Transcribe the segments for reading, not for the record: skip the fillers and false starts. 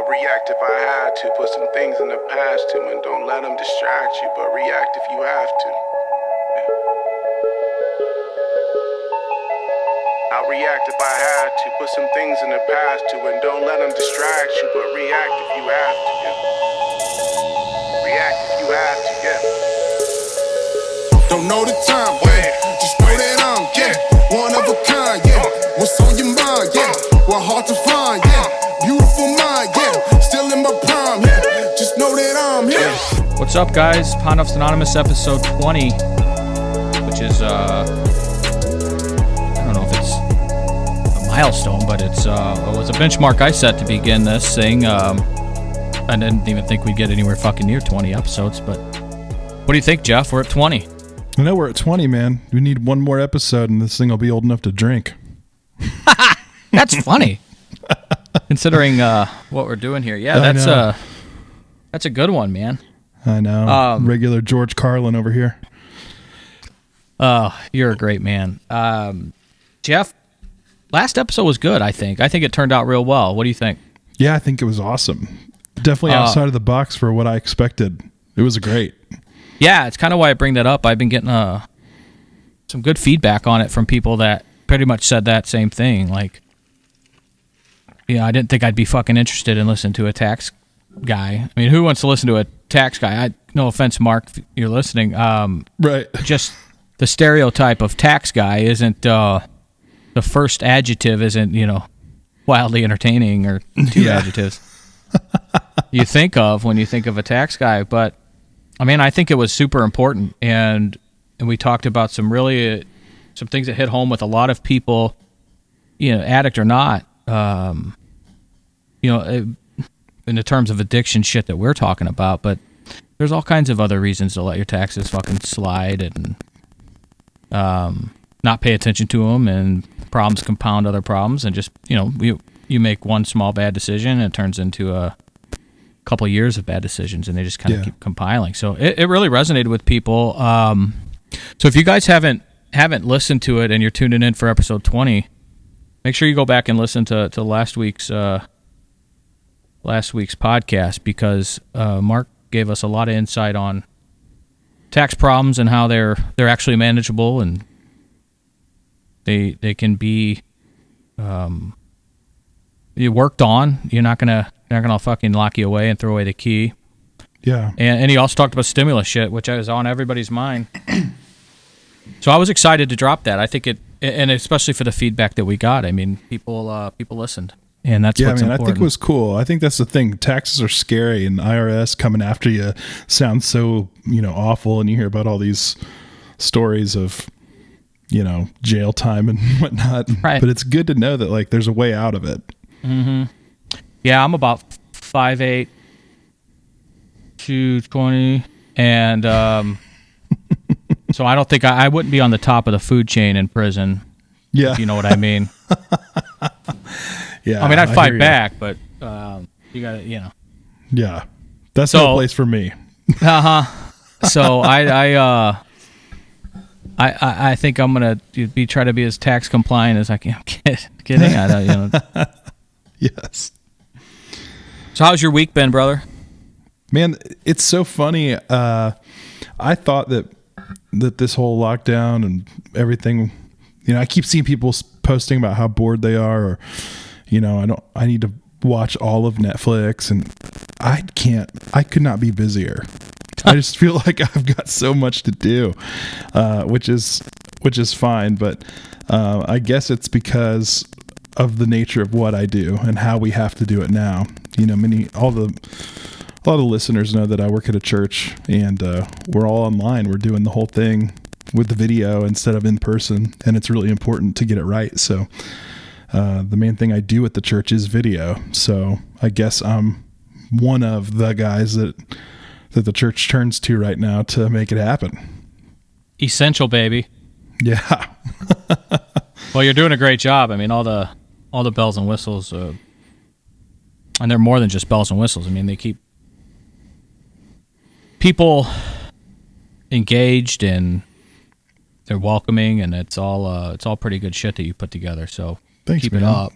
I'll react if I had to. Put some things in the past too, and don't let them distract you, but react if you have to. I'll react if I had to. Put some things in the past too, and don't let them distract you, but react if you have to. React if you have to, Don't know the time, just know that I'm, one of a kind, What's on your mind, We're hard to find, Beautiful mind, Still in my prime, Just know that I'm here. What's up, guys? Ponduffs Anonymous episode 20, which is, I don't know if it's a milestone, but it was a benchmark I set to begin this thing. I didn't even think we'd get anywhere fucking near 20 episodes, but what do you think, Jeff? We're at 20. I know we're at 20, man. We need one more episode, and this thing will be old enough to drink. That's funny, considering what we're doing here. Yeah, that's a good one, man. I know. Regular George Carlin over here. Oh, you're a great man. Jeff, last episode was good, I think. I think it turned out real well. What do you think? Yeah, I think it was awesome. Definitely outside of the box for what I expected. It was great. Yeah, it's kind of why I bring that up. I've been getting some good feedback on it from people that pretty much said that same thing. Like, I didn't think I'd be fucking interested in listening to a tax guy. I mean, who wants to listen to a tax guy? No offense, Mark, if you're listening. Right. Just the stereotype of tax guy isn't, the first adjective isn't, wildly entertaining or two adjectives you think of when you think of a tax guy. But I mean, I think it was super important, and we talked about some things that hit home with a lot of people, addict or not, in the terms of addiction shit that we're talking about. But there's all kinds of other reasons to let your taxes fucking slide and not pay attention to them, and problems compound other problems, and just you make one small bad decision and it turns into a couple of years of bad decisions, and they just kind of keep compiling. So it really resonated with people. So if you guys haven't listened to it and you're tuning in for episode 20, make sure you go back and listen to last week's podcast, because Mark gave us a lot of insight on tax problems and how they're actually manageable, and they can be you worked on. You're not gonna fucking lock you away and throw away the key. Yeah. And he also talked about stimulus shit, which is on everybody's mind. So I was excited to drop that. I think and especially for the feedback that we got. I mean, people listened, and that's what's important. I think it was cool. I think that's the thing. Taxes are scary, and IRS coming after you sounds so awful, and you hear about all these stories of jail time and whatnot. Right. But it's good to know that like there's a way out of it. Mm-hmm. Yeah, I'm about 5'8", 220, and so I don't think I wouldn't be on the top of the food chain in prison. Yeah, if you know what I mean. Yeah, I mean, I'd fight back, but you got to, Yeah, that's no place for me. So I think I'm gonna try to be as tax compliant as I can. Kidding. I don't, Yes. So how's your week been, brother? Man, it's so funny. I thought that this whole lockdown and everything, I keep seeing people posting about how bored they are, or, I need to watch all of Netflix, and I could not be busier. I just feel like I've got so much to do, which is fine. But I guess it's because of the nature of what I do and how we have to do it now. A lot of the listeners know that I work at a church, and we're all online. We're doing the whole thing with the video instead of in person, and it's really important to get it right. So the main thing I do at the church is video. So I guess I'm one of the guys that the church turns to right now to make it happen. Essential, baby. Yeah. Well, you're doing a great job. I mean, all the bells and whistles, and they're more than just bells and whistles. I mean, they keep people engaged, and they're welcoming, and it's all pretty good shit that you put together. So thanks, keep man. it up.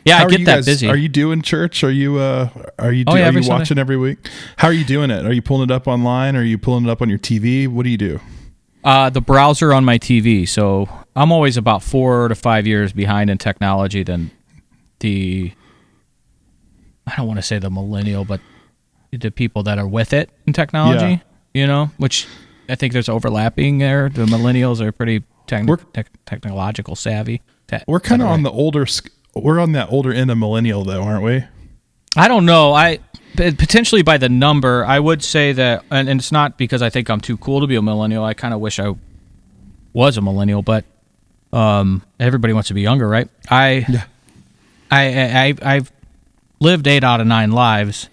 Yeah, How I are get you that guys, busy. Are you doing church? Are you yeah, are you every Sunday. watching every week? How are you doing it? Are you pulling it up online? Or are you pulling it up on your TV? What do you do? The browser on my TV. So I'm always about 4 to 5 years behind in technology than I don't want to say the millennial, but the people that are with it in technology, which I think there's overlapping there. The millennials are pretty technological savvy. We're kind of on the we're on that older end of millennial though, aren't we? I don't know. Potentially by the number, I would say that, and it's not because I think I'm too cool to be a millennial. I kind of wish I was a millennial, but everybody wants to be younger, right? I've lived 8 out of 9 lives,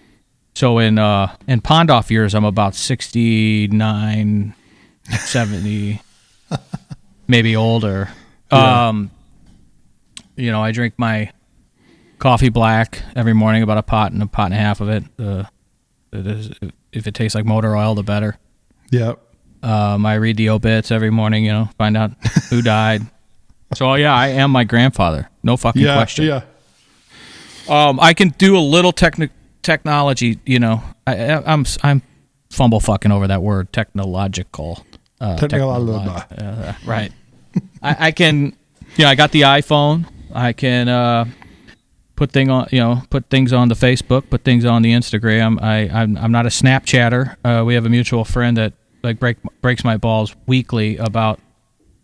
so in Pondoff years, I'm about 69, 70, maybe older. Yeah. I drink my coffee black every morning, about a pot and a half of it. If it tastes like motor oil, the better. Yep. I read the obits every morning, find out who died. So yeah, I am my grandfather. No fucking question. Yeah. I can do a little technology, I'm fumble fucking over that word, technological. Right. I can, I got the iPhone. I can put things on the Facebook, put things on the Instagram. I'm not a Snapchatter. We have a mutual friend that breaks my balls weekly about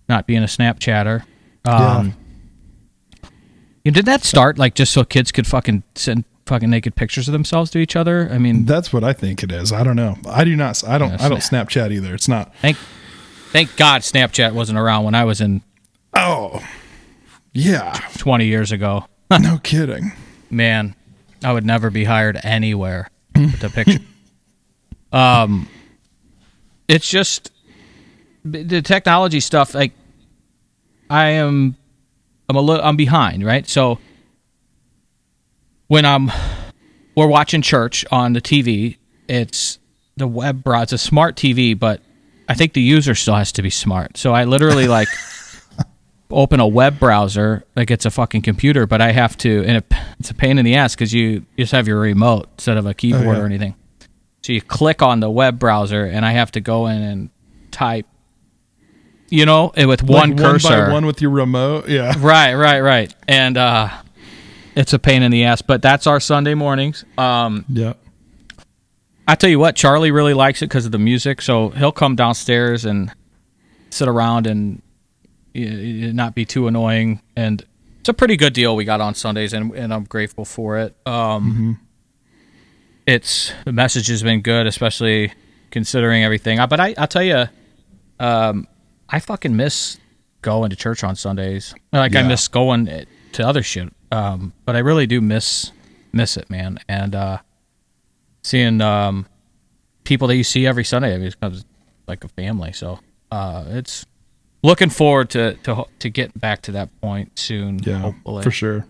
not being a Snapchatter. Did that start just so kids could fucking send fucking naked pictures of themselves to each other? I mean, that's what I think it is. I don't know. I don't Snapchat either. It's not. Thank God Snapchat wasn't around when I was in. Oh, yeah. 20 years ago. No kidding. Man, I would never be hired anywhere with a picture. It's just the technology stuff. I'm behind, right? So when we're watching church on the TV, it's the web browser. It's a smart TV, but I think the user still has to be smart. So I literally open a web browser like it's a fucking computer, but I have to, and it's a pain in the ass because you just have your remote instead of a keyboard or anything. So you click on the web browser, and I have to go in and type, and with one cursor. One by one with your remote, yeah. Right. And it's a pain in the ass, but that's our Sunday mornings. Yeah. I tell you what, Charlie really likes it because of the music, so he'll come downstairs and sit around and not be too annoying, and it's a pretty good deal we got on Sundays, and I'm grateful for it. The message has been good, especially considering everything. But I'll tell you, I fucking miss going to church on Sundays. I miss going to other shit, but I really do miss it, man. And seeing people that you see every Sunday, it becomes like a family. So it's looking forward to getting back to that point soon. Yeah, hopefully. for sure.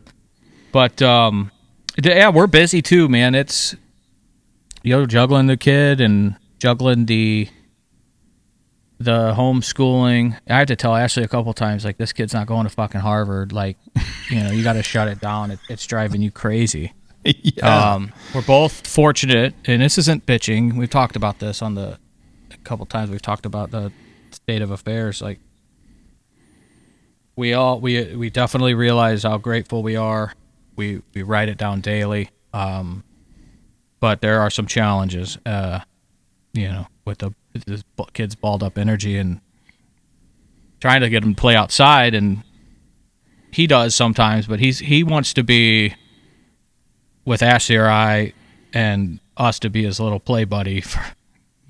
But we're busy too, man. It's juggling the kid and juggling the homeschooling. I had to tell Ashley a couple times, this kid's not going to fucking Harvard. You got to shut it down. It's driving you crazy. Yeah. We're both fortunate, and this isn't bitching. We've talked about this a couple times. We've talked about the state of affairs. We definitely realize how grateful we are. We write it down daily. But there are some challenges, with this kid's balled up energy and trying to get him to play outside, and he does sometimes, but he wants to be with Ashley or I and us to be his little play buddy for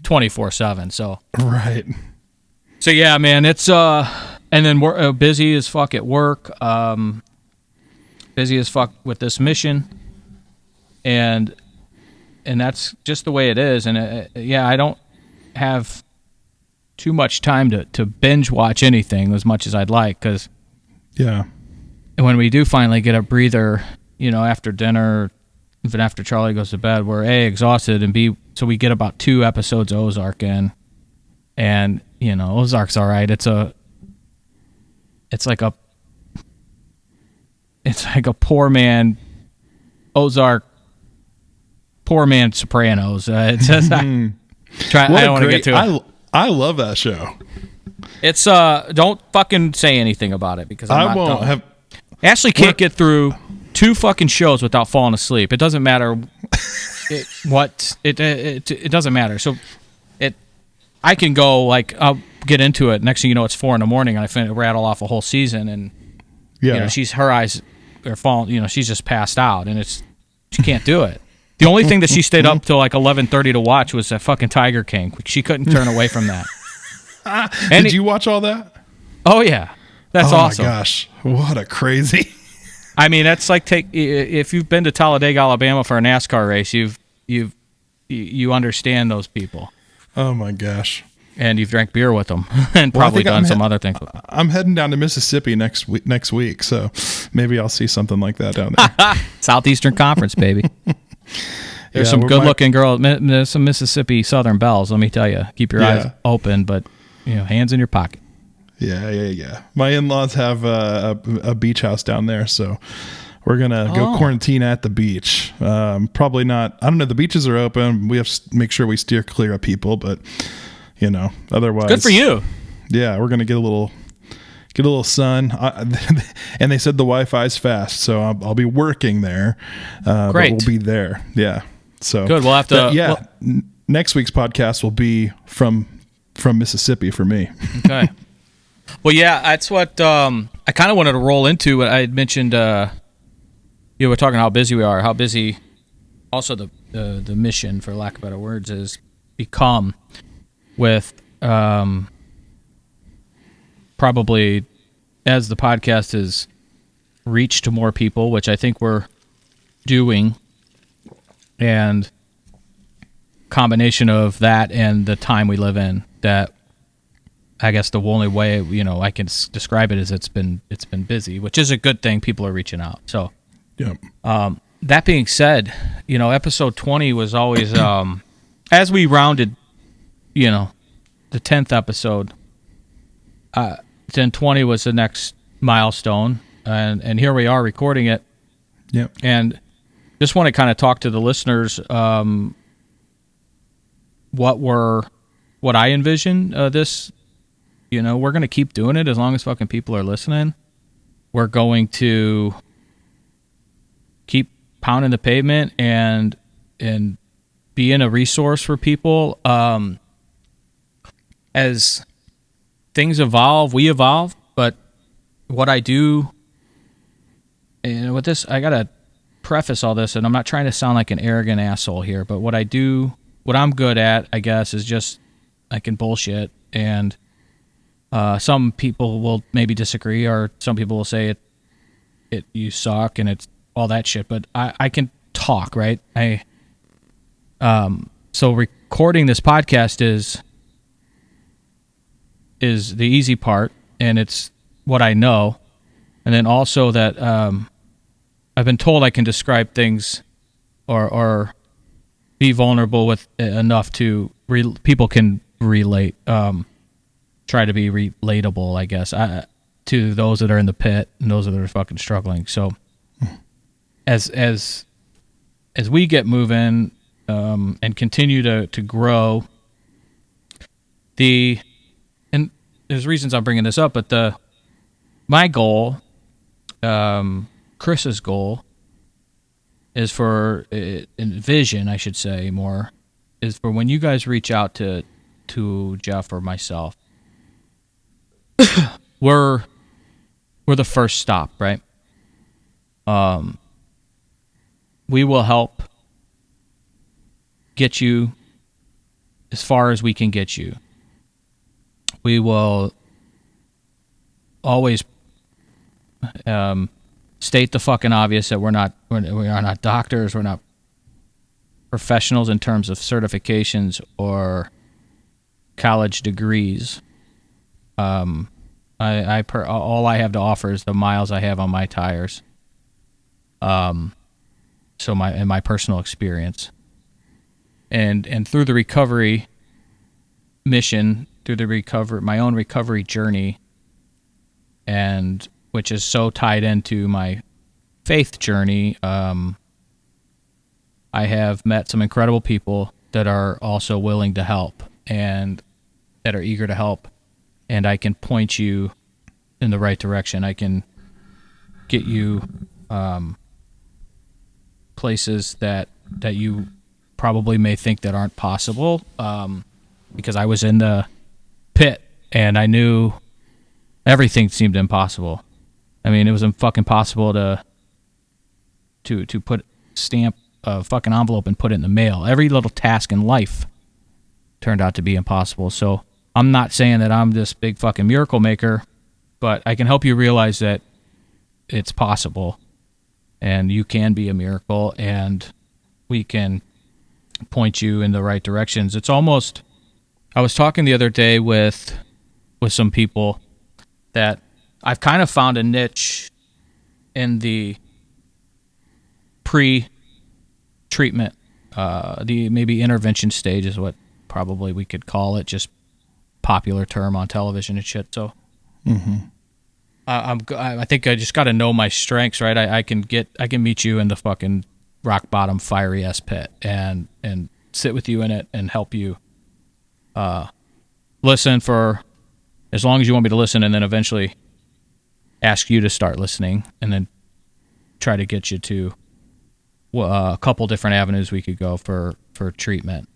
24/7. So right. So yeah, man, it's and then we're busy as fuck at work, busy as fuck with this mission, and that's just the way it is. And I don't have too much time to binge watch anything as much as I'd like, because when we do finally get a breather, after dinner, even after Charlie goes to bed, we're A, exhausted, and B, so we get about 2 episodes of Ozark in, and Ozark's all right. It's like a it's like a poor man Ozark, poor man Sopranos. It's just I don't want to get to it. I love that show. It's don't fucking say anything about it because I won't have. Ashley can't get through 2 fucking shows without falling asleep. It doesn't matter it doesn't matter. So I can go like I'll get into it. Next thing you know, it's 4 a.m. and I rattle off a whole season, and her eyes are falling. You know, she's just passed out, and she can't do it. The only thing that she stayed up till like 11:30 to watch was that fucking Tiger King. She couldn't turn away from that. Did you watch all that? Oh yeah, that's awesome. Oh my gosh, what a crazy! I mean, that's like if you've been to Talladega, Alabama for a NASCAR race, you understand those people. Oh my gosh! And you've drank beer with them and probably done some other things with them. I'm heading down to Mississippi next week, so maybe I'll see something like that down there. Southeastern Conference, baby. There's some good-looking girls. There's some Mississippi Southern belles. Let me tell you, keep your eyes open, but hands in your pocket. Yeah. My in-laws have a beach house down there, so we're gonna go quarantine at the beach. Probably not. I don't know. The beaches are open. We have to make sure we steer clear of people, but otherwise, good for you. Yeah, we're gonna get a little sun. And they said the Wi-Fi's fast, so I'll be working there. Great. But we'll be there. Yeah. So good. We'll have to. Next week's podcast will be from Mississippi for me. Okay. Well, yeah, that's what I kind of wanted to roll into. I had mentioned, we're talking how busy we are, how busy also the mission, for lack of better words, is become with probably as the podcast has reached to more people, which I think we're doing, and combination of that and the time we live in, that I guess the only way I can describe it is it's been busy, which is a good thing. People are reaching out. So, that being said, episode 20 was always as we rounded, the 10th episode. Then 20 was the next milestone, and here we are recording it. Yep. And just want to kind of talk to the listeners. What I envision this. We're going to keep doing it as long as fucking people are listening. We're going to keep pounding the pavement and being a resource for people. As things evolve, we evolve. But what I do, and with this, I got to preface all this, and I'm not trying to sound like an arrogant asshole here, but what I'm good at, I guess, is just I can bullshit, and some people will maybe disagree, or some people will say it you suck and it's all that shit. But I can talk, right? So recording this podcast is the easy part, and it's what I know, and then also that I've been told I can describe things or be vulnerable with enough to people can relate. Try to be relatable, I guess, to those that are in the pit and those that are fucking struggling. So, as we get moving and continue to grow, and there's reasons I'm bringing this up, but my goal, Chris's goal, is for vision, I should say more, is for when you guys reach out to Jeff or myself. We're the first stop, right? We will help get you as far as we can get you. We will always state the fucking obvious that we are not doctors, we're not professionals in terms of certifications or college degrees. All I have to offer is the miles I have on my tires. So my personal experience, and through the recovery mission, my own recovery journey, and which is so tied into my faith journey, I have met some incredible people that are also willing to help and that are eager to help, and I can point you in the right direction. I can get you places that you probably may think that aren't possible, because I was in the pit and I knew everything seemed impossible. I mean, it was fucking impossible to stamp a fucking envelope and put it in the mail. Every little task in life turned out to be impossible. So I'm not saying that I'm this big fucking miracle maker, but I can help you realize that it's possible and you can be a miracle, and we can point you in the right directions. It's almost, I was talking the other day with some people that I've kind of found a niche in the pre-treatment, the maybe intervention stage is what probably we could call it, just popular term on television and shit. So I think I just got to know my strengths, right? I can meet you in the fucking rock bottom fiery ass pit and sit with you in it and help you listen for as long as you want me to listen, and then eventually ask you to start listening, and then try to get you to a couple different avenues we could go for treatment,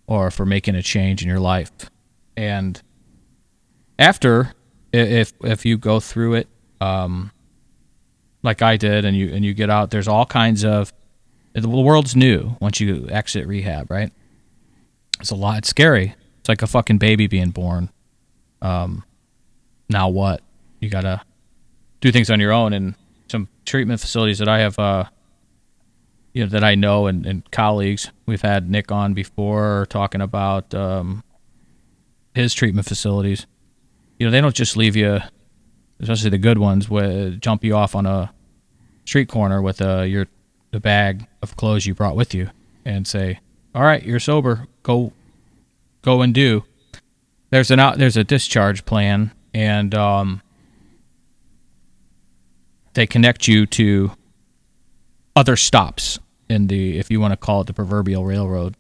or for making a change in your life. And after, if you go through it, like I did, and you get out, there's all kinds of, the world's new once you exit rehab, right? It's scary. It's like a fucking baby being born. Now what? You gotta do things on your own. And some treatment facilities that I have, that I know, and colleagues, we've had Nick on before talking about his treatment facilities. They don't just leave you, especially the good ones, jump you off on a street corner with the bag of clothes you brought with you and say, all right, you're sober, go and do. There's a discharge plan, and they connect you to other stops in the, if you want to call it, the proverbial railroad,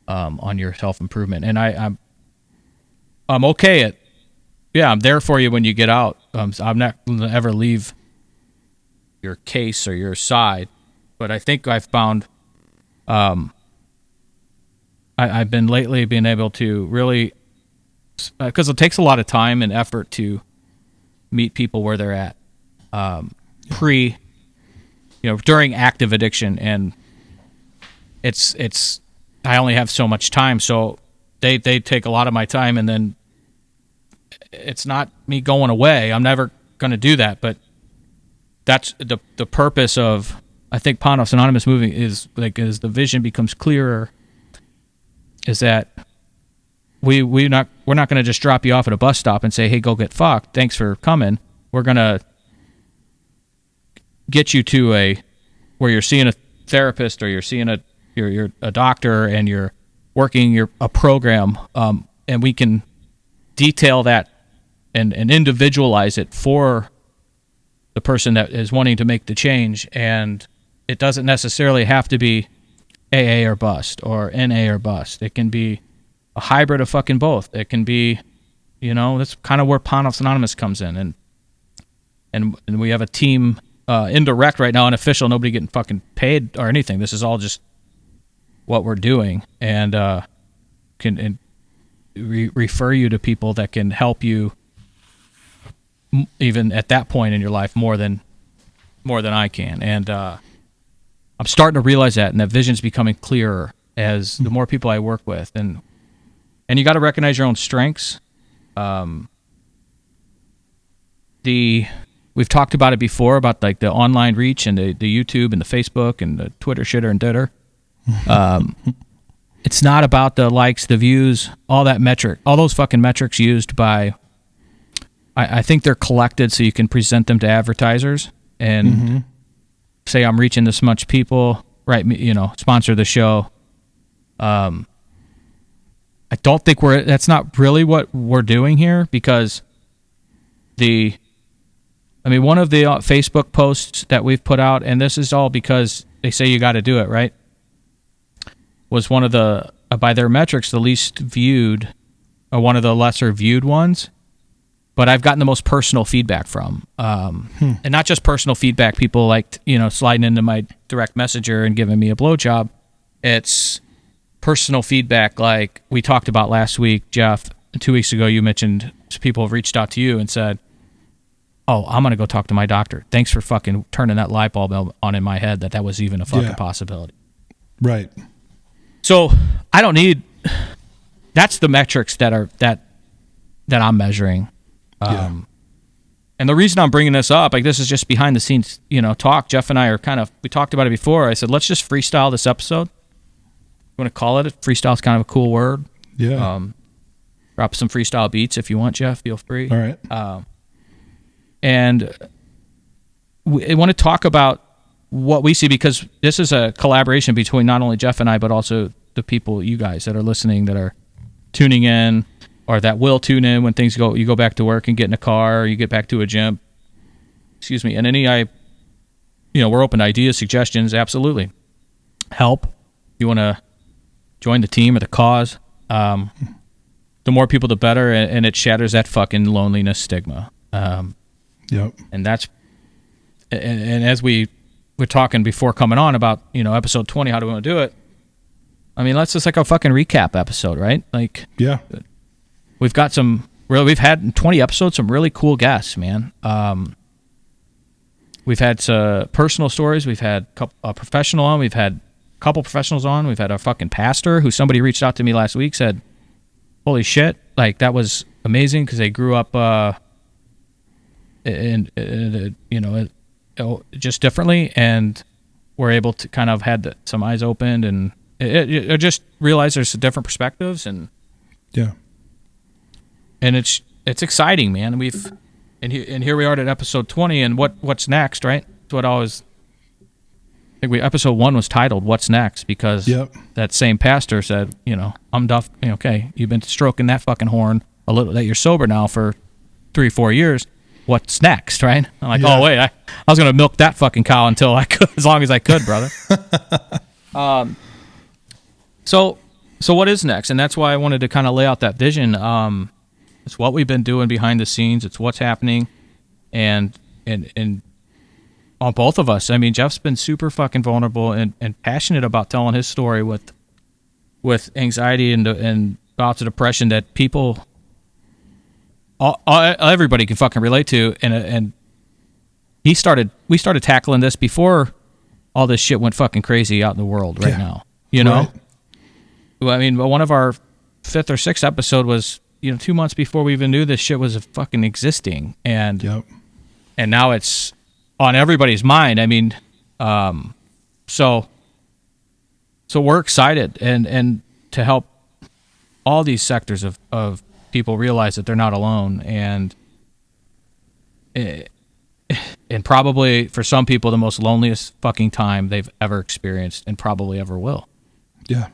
on your self-improvement. And I'm okay at, I'm there for you when you get out. I'm not going to ever leave your case or your side, but I think I've found, I've been lately being able to really, because it takes a lot of time and effort to meet people where they're at, during active addiction, and it's I only have so much time, so they take a lot of my time, and then it's not me going away. I'm never going to do that, but that's the purpose of, I think, Panos Anonymous moving is, like, as the vision becomes clearer, is that we're not going to just drop you off at a bus stop and say, hey, go get fucked, thanks for coming. We're going to get you to where you're seeing a therapist, or you're seeing you're a doctor, and you're working a program, and we can detail that and individualize it for the person that is wanting to make the change. And it doesn't necessarily have to be AA or bust, or NA or bust. It can be a hybrid of fucking both. It can be, that's kind of where Panos Anonymous comes in. And we have a team, indirect right now, unofficial, nobody getting fucking paid or anything. This is all just what we're doing, and can refer you to people that can help you even at that point in your life more than I can. And I'm starting to realize that, and that vision's becoming clearer as the more people I work with. And you got to recognize your own strengths. We've talked about it before, about like the online reach and the YouTube and the Facebook and the Twitter shitter and ditter. It's not about the likes, the views, all those fucking metrics used by, I think they're collected so you can present them to advertisers and say, I'm reaching this much people, right? Sponsor the show. I don't think that's not really what we're doing here, because I mean, one of the Facebook posts that we've put out, and this is all because they say you got to do it, right? Was one of the, by their metrics, the least viewed, or one of the lesser viewed ones. But I've gotten the most personal feedback from, and not just personal feedback. People like, sliding into my direct messenger and giving me a blowjob. It's personal feedback, like we talked about last week, Jeff. 2 weeks ago, you mentioned people have reached out to you and said, "Oh, I'm gonna go talk to my doctor. Thanks for fucking turning that light bulb on in my head that was even a fucking possibility." Right. So I don't need. That's the metrics that I'm measuring. And the reason I'm bringing this up, like this is just behind the scenes, talk. Jeff and I are we talked about it before. I said, let's just freestyle this episode. You want to call it? Freestyle is kind of a cool word. Yeah. Drop some freestyle beats if you want, Jeff. Feel free. All right. And we want to talk about what we see, because this is a collaboration between not only Jeff and I, but also the people, you guys that are listening, that are tuning in, or that will tune in when you go back to work and get in a car, or you get back to a gym. Excuse me. And we're open to ideas, suggestions, absolutely. Help. You want to join the team or the cause. The more people, the better, and it shatters that fucking loneliness stigma. Yep. And that's, and as we were talking before coming on about, episode 20, how do we want to do it? I mean, let's just like a fucking recap episode, right? Like, yeah. We've got we've had in 20 episodes some really cool guests, man. We've had personal stories. We've had a professional on. We've had a couple professionals on. We've had a fucking pastor who somebody reached out to me last week, said, holy shit, like that was amazing, because they grew up just differently, and were able to kind of had some eyes opened, and it just realized there's different perspectives, and yeah. And it's exciting, man. And here we are at episode 20, and what's next, right? That's what I think episode 1 was titled "What's Next," because that same pastor said, I'm duff. Okay, you've been stroking that fucking horn a little. That you're sober now for 3-4 years. What's next, right? I'm like, oh wait, I was gonna milk that fucking cow until I could, as long as I could, brother. So what is next? And that's why I wanted to kind of lay out that vision. It's what we've been doing behind the scenes. It's what's happening, and on both of us. I mean, Jeff's been super fucking vulnerable and passionate about telling his story with anxiety and bouts of depression that people, everybody can fucking relate to. And we started tackling this before all this shit went fucking crazy out in the world right now. Right. I mean, one of our 5th or 6th episode was, 2 months before we even knew this shit was fucking existing, and now it's on everybody's mind. I mean, so we're excited and to help all these sectors of people realize that they're not alone, and probably for some people the most loneliest fucking time they've ever experienced and probably ever will. Yeah.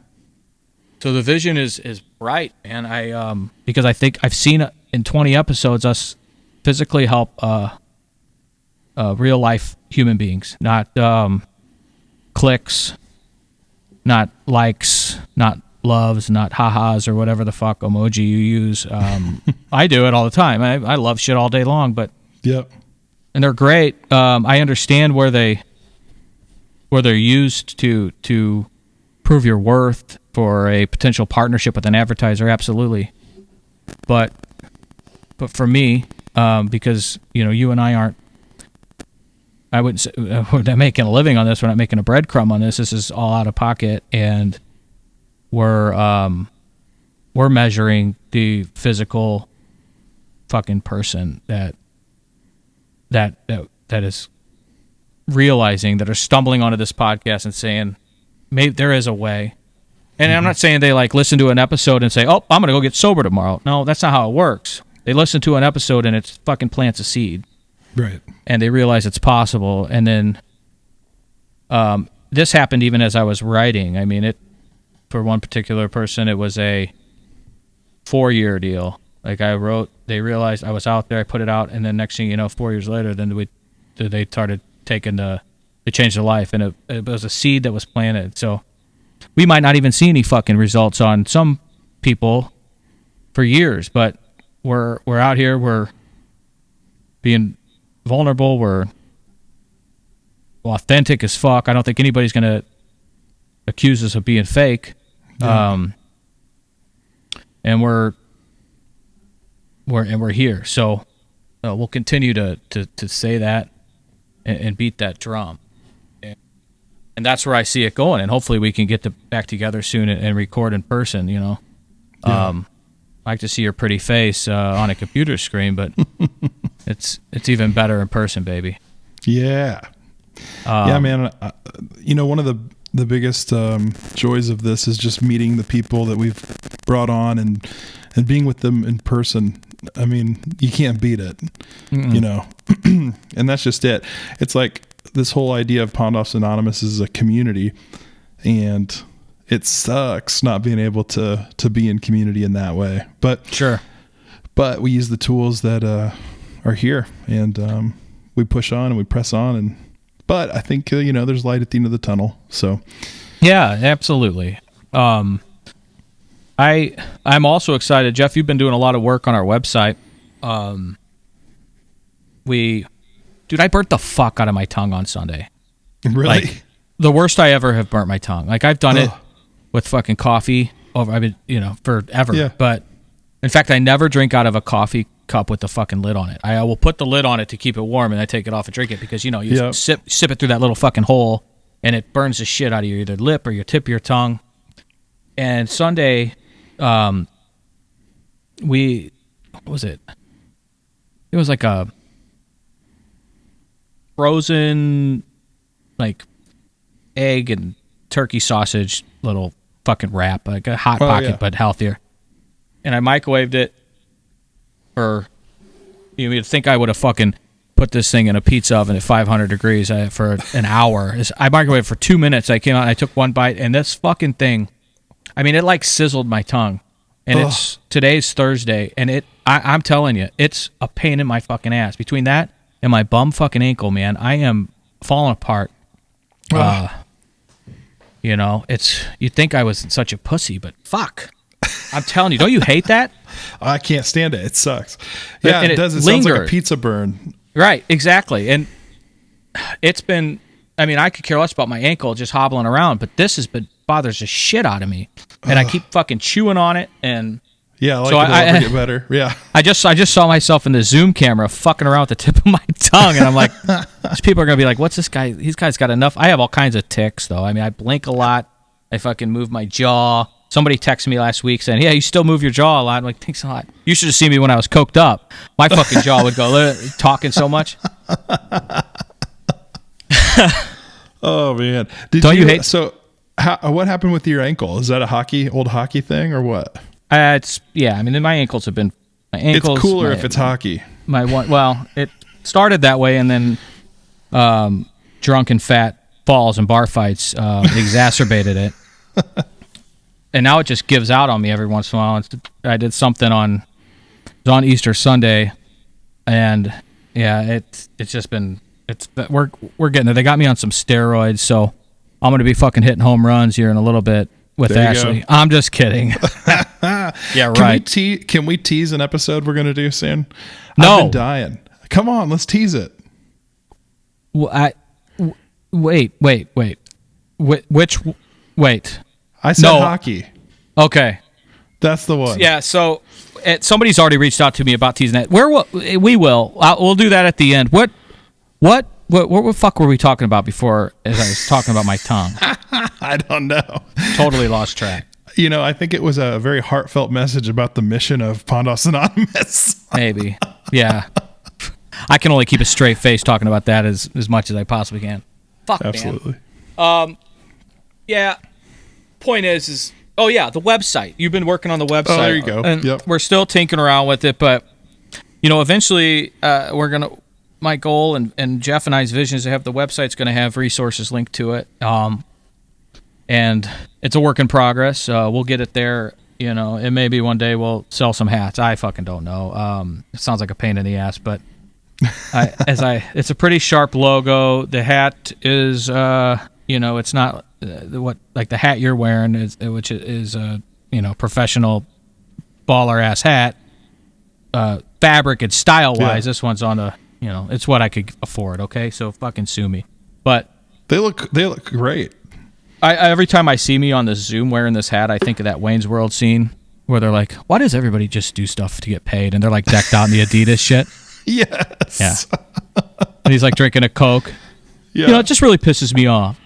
So the vision is bright, and because I think I've seen in 20 episodes us physically help real life human beings, not clicks, not likes, not loves, not ha-has, or whatever the fuck emoji you use. I do it all the time. I love shit all day long, but and they're great. I understand where they're used to prove your worth for a potential partnership with an advertiser, absolutely. But for me, because you and I aren't, I wouldn't say we're not making a living on this. We're not making a breadcrumb on this. This is all out of pocket, and we're measuring the physical fucking person that is realizing, that are stumbling onto this podcast and saying, maybe there is a way. And I'm not saying they listen to an episode and say, oh, I'm going to go get sober tomorrow. No, that's not how it works. They listen to an episode and it fucking plants a seed. Right. And they realize it's possible. And then this happened even as I was writing. I mean, for one particular person, it was a 4-year deal. Like they realized I was out there. I put it out, and then next thing you know, 4 years later, then they started taking they changed their life, and it was a seed that was planted. So we might not even see any fucking results on some people for years, but we're out here. We're being vulnerable. We're authentic as fuck. I don't think anybody's gonna accuse us of being fake. Yeah. And we're here. So we'll continue to say that and beat that drum. And that's where I see it going. And hopefully we can get back together soon and record in person, you know. Yeah. I like to see your pretty face on a computer screen, but it's even better in person, baby. Yeah. Yeah, man. You know, one of the biggest joys of this is just meeting the people that we've brought on and being with them in person. I mean, you can't beat it, you know, and that's just it. It's like this whole idea of Pond Offs Anonymous is a community, and it sucks not being able to be in community in that way. But sure, but we use the tools that are here, and we push on and we press on. But I think you know, there's light at the end of the tunnel. So yeah, absolutely. I'm also excited, Jeff. You've been doing a lot of work on our website. Dude, I burnt the fuck out of my tongue on Sunday. Really? Like, the worst I ever have burnt my tongue. Like, I've done it with fucking coffee forever. Yeah. But in fact, I never drink out of a coffee cup with the fucking lid on it. I will put the lid on it to keep it warm, and I take it off and drink it because, you know, you sip it through that little fucking hole, and it burns the shit out of your either lip or your tip of your tongue. And Sunday, what was it? It was like a frozen, like, egg and turkey sausage little fucking wrap, like a Hot Pocket, but healthier. And I microwaved it for, you'd think I would have fucking put this thing in a pizza oven at 500 degrees for an hour. I microwaved it for 2 minutes. I came out and I took one bite, and this fucking thing, I mean, it like sizzled my tongue. And today's Thursday, and I'm telling you, it's a pain in my fucking ass. Between that and my bum fucking ankle, man, I am falling apart. You know, you'd think I was such a pussy, but fuck. I'm telling you, don't you hate that? I can't stand it. It sucks. Yeah, it does. It sounds like a pizza burn. Right, exactly. And it's been, I mean, I could care less about my ankle just hobbling around, but this bothers the shit out of me. And I keep fucking chewing on it, and yeah, I get better. Yeah, I just saw myself in the Zoom camera fucking around with the tip of my tongue, and I'm like, these people are gonna be like, "What's this guy? These guys got enough." I have all kinds of tics, though. I mean, I blink a lot. I fucking move my jaw. Somebody texted me last week saying, "Yeah, you still move your jaw a lot." I'm like, "Thanks a lot." You should have seen me when I was coked up. My fucking jaw would go talking so much. Oh man, don't you hate so? What happened with your ankle? Is that a old hockey thing or what? I mean, my ankles have been. It's cooler if it's hockey. It started that way, and then drunken fat falls and bar fights exacerbated it, and now it just gives out on me every once in a while. I did something on Easter Sunday, and yeah, it's just been we're getting there. They got me on some steroids, so I'm going to be fucking hitting home runs here in a little bit with Ashley. I'm just kidding. Yeah, right. Can we tease an episode we're going to do soon? No. I've been dying. Come on, let's tease it. Well, wait. Wait. I said hockey. Okay. That's the one. Yeah, so somebody's already reached out to me about teasing that. We'll do that at the end. What the fuck were we talking about before as I was talking about my tongue? I don't know. Totally lost track. You know, I think it was a very heartfelt message about the mission of Pond Offs Anonymous. Maybe. Yeah. I can only keep a straight face talking about that as much as I possibly can. Fuck, absolutely. Man. Yeah. Point is the website. You've been working on the website. Oh, there you go. And yep. We're still tinkering around with it, but you know, eventually my goal and Jeff and I's vision is to have the website's going to have resources linked to it. And it's a work in progress. We'll get it there You know, and maybe one day we'll sell some hats. I fucking don't know. It sounds like a pain in the ass, but it's a pretty sharp logo. The hat is, it's not what like the hat you're wearing is, which is a professional baller ass hat. Fabric and style wise, this one's on a it's what I could afford. Okay, so fucking sue me. But they look great. I every time I see me on the Zoom wearing this hat, I think of that Wayne's World scene where they're like, "Why does everybody just do stuff to get paid?" And they're like decked out in the Adidas shit. Yes. Yeah. And he's like drinking a Coke. Yeah. It just really pisses me off.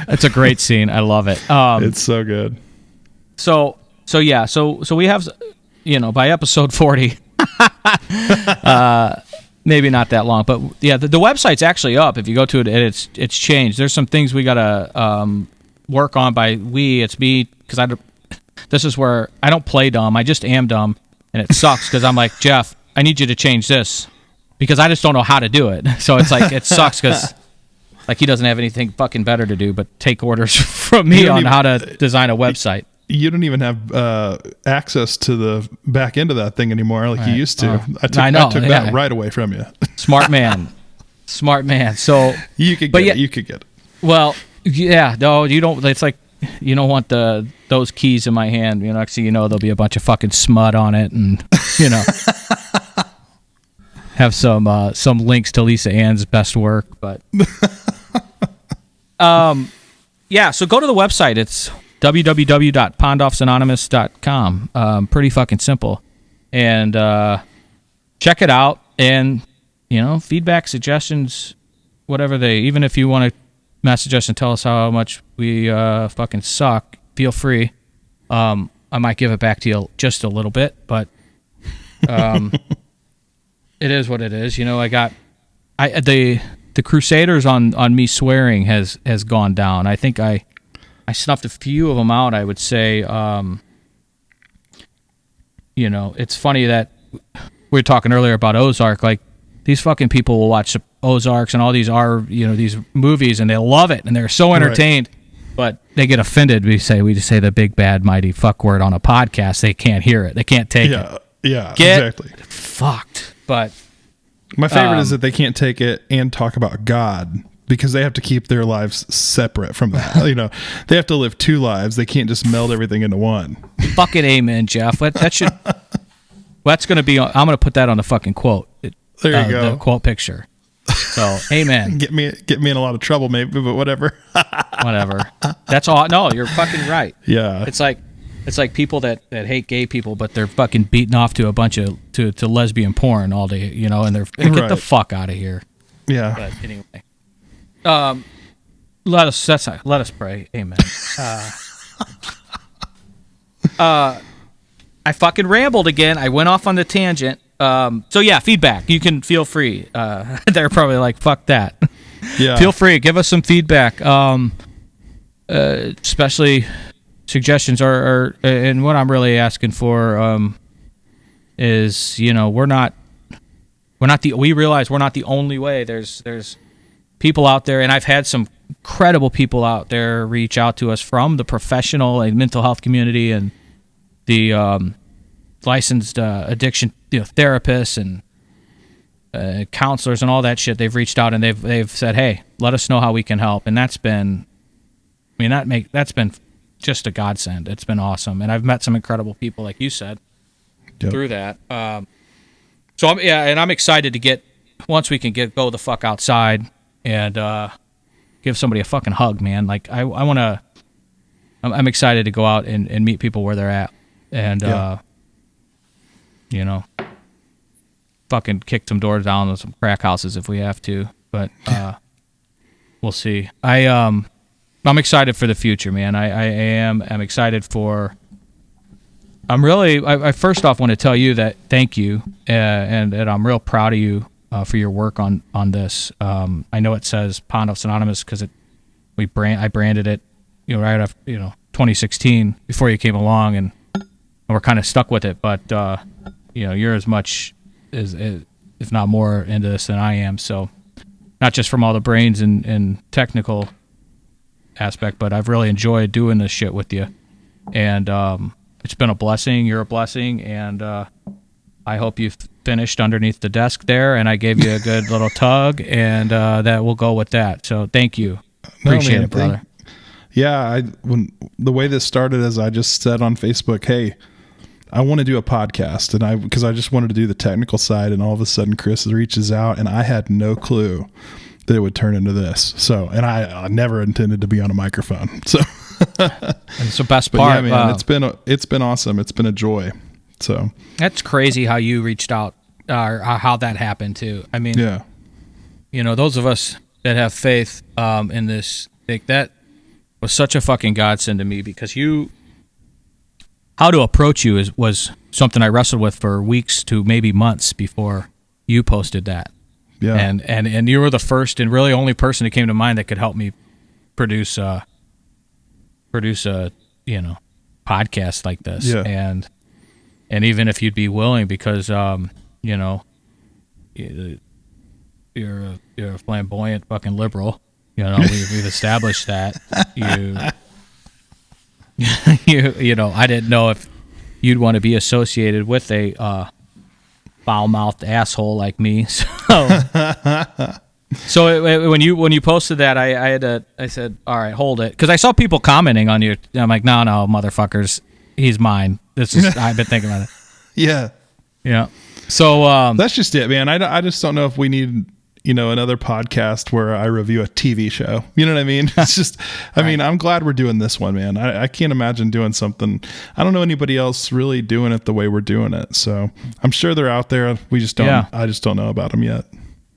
It's a great scene. I love it. It's so good. So we have, by episode 40, maybe not that long, but yeah, the website's actually up. If you go to it, it's changed. There's some things we gotta work on. It's me, because this is where I don't play dumb. I just am dumb, and it sucks because I'm like, Jeff, I need you to change this because I just don't know how to do it. So it's like it sucks because like he doesn't have anything fucking better to do but take orders from me on how to design a website. You don't even have access to the back end of that thing anymore like you used to. I took that right away from you. Smart man. So you could get it. You could get it. Well, yeah, no, you don't. It's like you don't want those keys in my hand. Next thing you know, there'll be a bunch of fucking smut on it, and have some links to Lisa Ann's best work. But yeah. So go to the website. It's www.pondoffsanonymous.com. Pretty fucking simple. And check it out. And, feedback, suggestions, whatever even if you want to message us and tell us how much we fucking suck, feel free. I might give it back to you just a little bit, but it is what it is. The Crusaders on me swearing has gone down. I think I snuffed a few of them out, I would say. It's funny that we were talking earlier about Ozark. Like, these fucking people will watch Ozarks and all these these movies, and they love it, and they're so entertained. Right. But they get offended. We just say the big, bad, mighty fuck word on a podcast. They can't hear it. They can't take it. Yeah, exactly. Fucked. But my favorite is that they can't take it and talk about God, because they have to keep their lives separate from that. They have to live two lives. They can't just meld everything into one. Fucking amen, Jeff. That's going to be, I'm going to put that on the fucking quote. There you go. The quote picture. So, amen. Get me in a lot of trouble maybe, but whatever. Whatever. That's all. No, you're fucking right. Yeah. It's like people that hate gay people, but they're fucking beating off to a bunch of, to lesbian porn all day, and they're, get the fuck out of here. Yeah. But anyway. Let us pray. Amen. I fucking rambled again. I went off on the tangent. So yeah, feedback. You can feel free. They're probably like, fuck that. Yeah. Feel free. Give us some feedback. Especially suggestions are and what I'm really asking for, is, we realize we're not the only way. There's people out there, and I've had some incredible people out there reach out to us from the professional and mental health community and the licensed addiction therapists and counselors and all that shit. They've reached out and they've said, hey, let us know how we can help. And that's been just a godsend. It's been awesome. And I've met some incredible people, like you said, through that. So I'm excited to once we can go the fuck outside and give somebody a fucking hug, man. Like I'm excited to go out and meet people where they're at, and fucking kick some doors down in some crack houses if we have to. But we'll see. I'm excited for the future, man. I'm excited for. I first off want to tell you that thank you, and I'm real proud of you. For your work on this. I know it says Pondoffs Anonymous because I branded it, right after 2016 before you came along, and we're kind of stuck with it. But you're as much as if not more into this than I am. So not just from all the brains and technical aspect, but I've really enjoyed doing this shit with you. And it's been a blessing. You're a blessing. And I hope you've finished underneath the desk there, and I gave you a good little tug, and that will go with that. So thank you. Appreciate it, brother. When the way this started is I just said on Facebook, hey, I want to do a podcast, and because I just wanted to do the technical side, and all of a sudden Chris reaches out, and I had no clue that it would turn into this. So, and I never intended to be on a microphone. So, and it's the best part. Yeah, man, it's been awesome. It's been a joy. So that's crazy how you reached out, or how that happened too. I mean, yeah, those of us that have faith in this, like, that was such a fucking godsend to me, because how to approach you was something I wrestled with for weeks to maybe months before you posted that. Yeah. And you were the first and really only person that came to mind that could help me produce a podcast like this. Yeah. And even if you'd be willing, because you're a flamboyant fucking liberal. We've established that. I didn't know if you'd want to be associated with a foul-mouthed asshole like me. So when you posted that, I said, all right, hold it, because I saw people commenting on you. I'm like, no, motherfuckers, he's mine. I've been thinking about it. Yeah. Yeah. So that's just it, man. I just don't know if we need another podcast where I review a TV show. You know what I mean? It's just, I mean, I'm glad we're doing this one, man. I can't imagine doing something. I don't know anybody else really doing it the way we're doing it. So I'm sure they're out there. We just don't, I just don't know about them yet.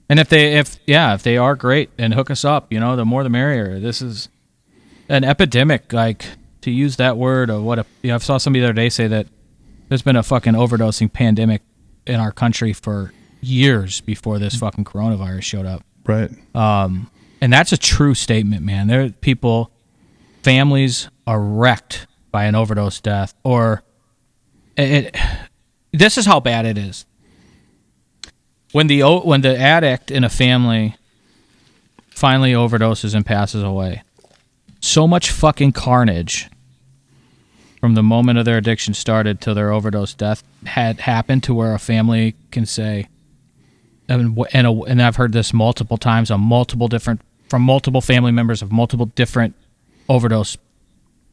And if they are great, and hook us up, the more the merrier. This is an epidemic, like, to use that word, or I saw somebody the other day say that there's been a fucking overdosing pandemic in our country for years before this fucking coronavirus showed up. Right. And that's a true statement, man. There are families are wrecked by an overdose death, or this is how bad it is. When the addict in a family finally overdoses and passes away, so much fucking carnage from the moment of their addiction started till their overdose death had happened, to where a family can say, and I've heard this multiple times from multiple family members of multiple different overdose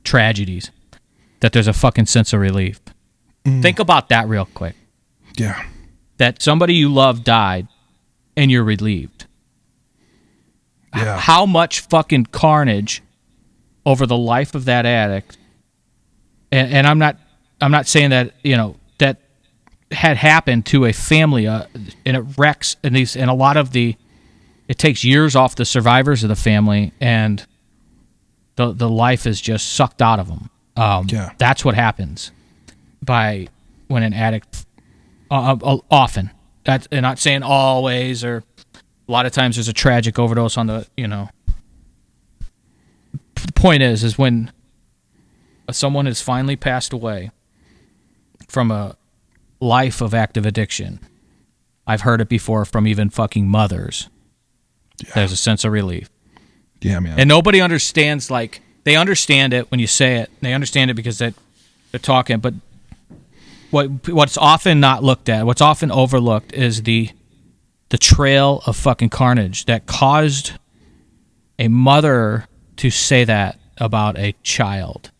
tragedies, that there's a fucking sense of relief. Think about that real quick. Yeah. That somebody you love died and you're relieved. Yeah. How much fucking carnage over the life of that addict. And I'm not saying that, that had happened to a family, and it wrecks, and a lot of it takes years off the survivors of the family, and the life is just sucked out of them. That's what happens when an addict, often, that's, and not saying always, or a lot of times there's a tragic overdose on the, the point is when someone has finally passed away from a life of active addiction, I've heard it before from even fucking mothers. Yeah. There's a sense of relief. Yeah, man. And nobody understands, like, they understand it when you say it. They understand it because they're talking, but what's often not looked at, what's often overlooked, is the trail of fucking carnage that caused a mother to say that about a child.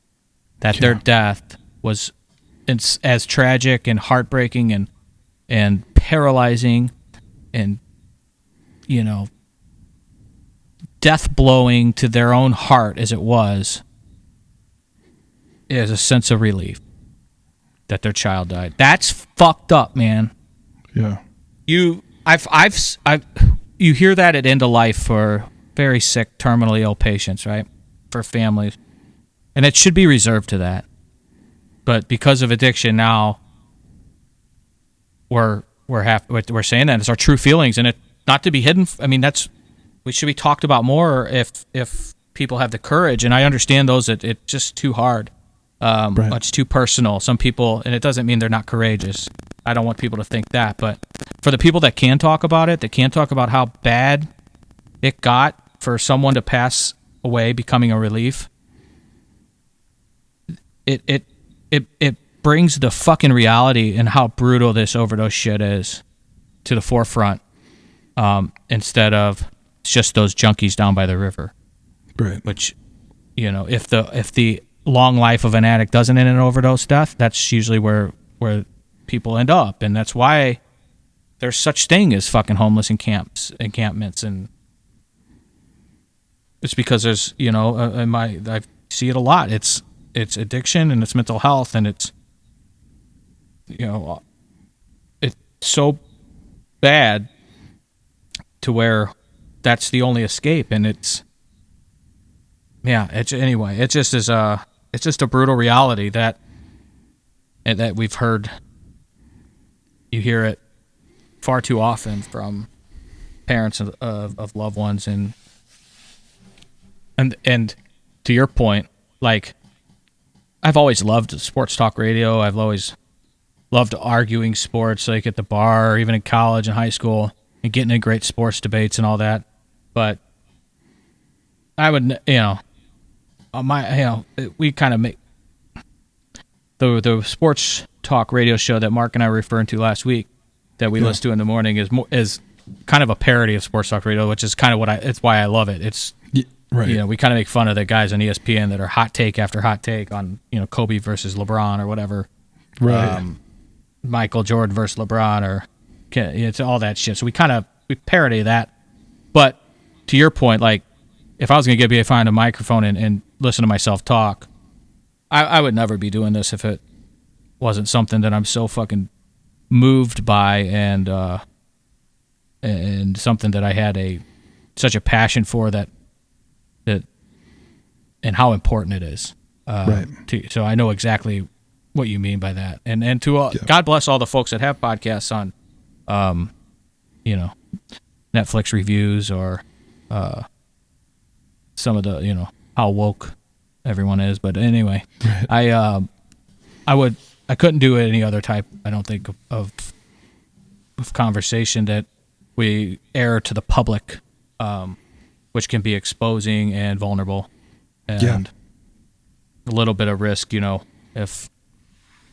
That their death was as tragic and heartbreaking and paralyzing and, death-blowing to their own heart as it was, is a sense of relief that their child died. That's fucked up, man. Yeah. You hear that at end of life for very sick, terminally ill patients, right? For families. And it should be reserved to that. But because of addiction now, we're saying that it's our true feelings, and it not to be hidden. I mean, we should be talked about more if people have the courage. And I understand those that it's just too hard. Right. It's too personal. Some people, and it doesn't mean they're not courageous. I don't want people to think that, but for the people that can talk about it, that can talk about how bad it got for someone to pass away, becoming a relief, it brings the fucking reality and how brutal this overdose shit is to the forefront, instead of just those junkies down by the river. Right. Which, if the long life of an addict doesn't end in an overdose death, that's usually where people end up, and that's why there's such thing as fucking homeless encampments, and it's because there's I see it a lot. It's addiction and it's mental health, and it's it's so bad to where that's the only escape, and it's just a brutal reality that we've heard. You hear it far too often from parents of loved ones, and to your point, like, I've always loved sports talk radio. I've always loved arguing sports, like at the bar, or even in college and high school, and getting in great sports debates and all that. But I would, we kind of make the sports talk radio show that Mark and I were referring to last week that we listen to in the morning is kind of a parody of sports talk radio, which is kind of it's why I love it. It's right. We kind of make fun of the guys on ESPN that are hot take after hot take on Kobe versus LeBron or whatever, right? Michael Jordan versus LeBron, or it's all that shit. So we parody that. But to your point, like, if I was going to get behind a microphone and listen to myself talk, I would never be doing this if it wasn't something that I'm so fucking moved by, and something that I had such a passion for, that and how important it is. Right. So I know exactly what you mean by that, and to God bless all the folks that have podcasts on, Netflix reviews, or some of the how woke everyone is. But anyway, right. I couldn't do any other type, I don't think, of conversation that we air to the public, which can be exposing and vulnerable, and a little bit of risk, if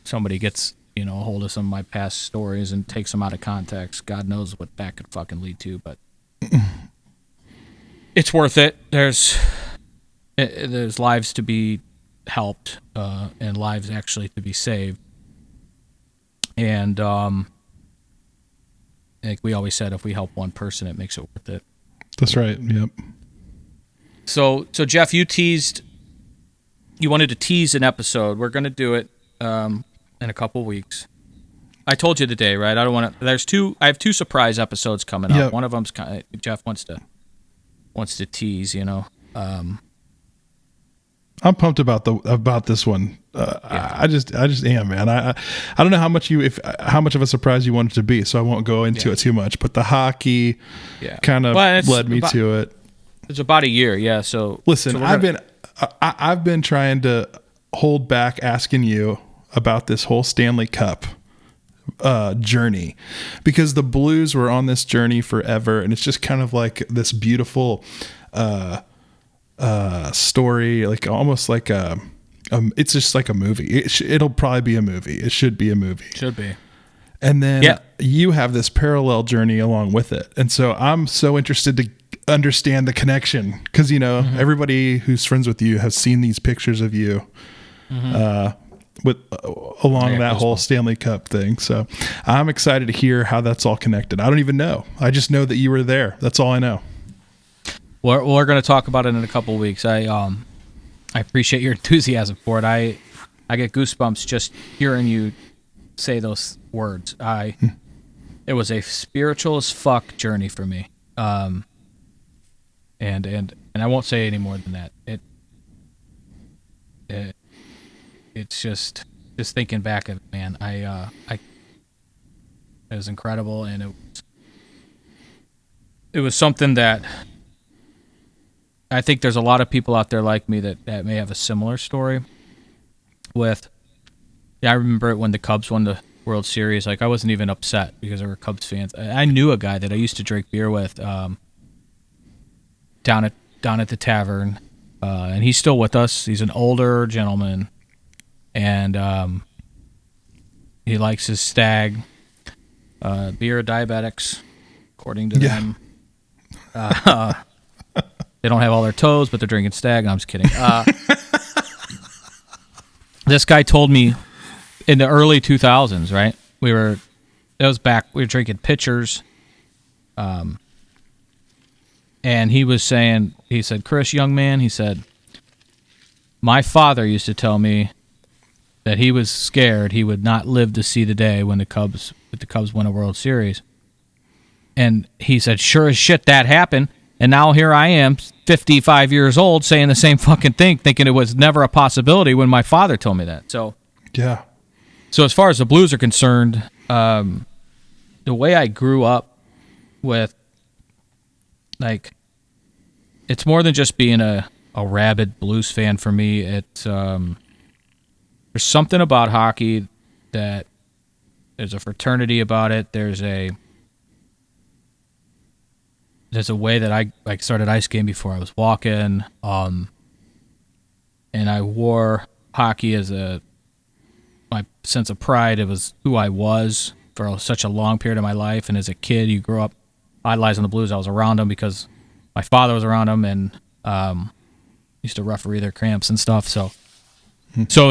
somebody gets a hold of some of my past stories and takes them out of context. God knows what that could fucking lead to, but it's worth it. There's lives to be helped, and lives actually to be saved. And like we always said, if we help one person, it makes it worth it. That's right. Yep. So Jeff, you wanted to tease an episode. We're going to do it in a couple weeks. I told you today, right? I don't want to. I have two surprise episodes coming up. Yep. One of them's Jeff wants to tease. I'm pumped about this one. I just am, man. I don't know how much of a surprise you want it to be, so I won't go into it too much. But the hockey kind of led me to it. It's about a year, yeah. So listen, I've been trying to hold back asking you about this whole Stanley Cup journey, because the Blues were on this journey forever, and it's just kind of like this beautiful story, like almost like it's just like a movie. It'll probably be a movie. It should be a movie. Should be. And then you have this parallel journey along with it, and so I'm so interested to understand the connection, because everybody who's friends with you has seen these pictures of you along that whole Stanley Cup thing. So I'm excited to hear how that's all connected. I don't even know. I just know that you were there. That's all I know. We're going to talk about it in a couple of weeks. I appreciate your enthusiasm for it. I get goosebumps just hearing you say those words. It was a spiritual as fuck journey for me. And I won't say any more than that. It's just thinking back of it, man. It was incredible, and it was something that I think there's a lot of people out there like me that may have a similar story with. I remember it when the Cubs won the World Series. Like, I wasn't even upset because there were Cubs fans. I knew a guy that I used to drink beer with down at the tavern, and he's still with us. He's an older gentleman, and he likes his Stag. Beer diabetics, according to them. They don't have all their toes, but they're drinking Stag. No, I'm just kidding. This guy told me in the early 2000s, right? We were drinking pitchers. And he said, Chris, young man, he said, my father used to tell me that he was scared he would not live to see the day when the Cubs win a World Series. And he said, sure as shit that happened. And now here I am, 55 years old, saying the same fucking thing, thinking it was never a possibility when my father told me that. So, yeah. So as far as the Blues are concerned, the way I grew up with, like, it's more than just being a rabid Blues fan for me. It's there's something about hockey that there's a fraternity about it. There's a way that I started ice skating before I was walking, and I wore hockey as my sense of pride. It was who I was for such a long period of my life. And as a kid, you grow up idolizing the Blues. I was around them because my father was around them, and used to referee their cramps and stuff. So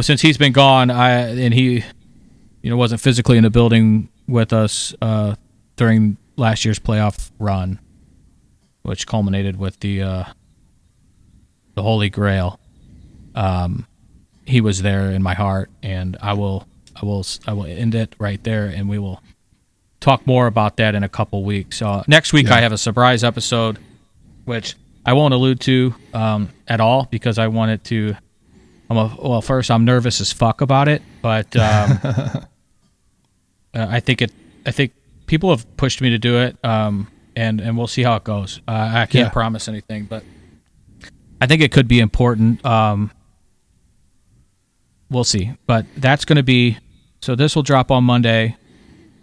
since he's been gone, and he, wasn't physically in the building with us during last year's playoff run, which culminated with the Holy Grail. He was there in my heart, and I will end it right there, and we will talk more about that in a couple weeks. Next week, I have a surprise episode, which I won't allude to at all because I want it to. First, I'm nervous as fuck about it, but I think people have pushed me to do it, and we'll see how it goes. I can't promise anything, but I think it could be important. We'll see, but that's going to be. So this will drop on Monday.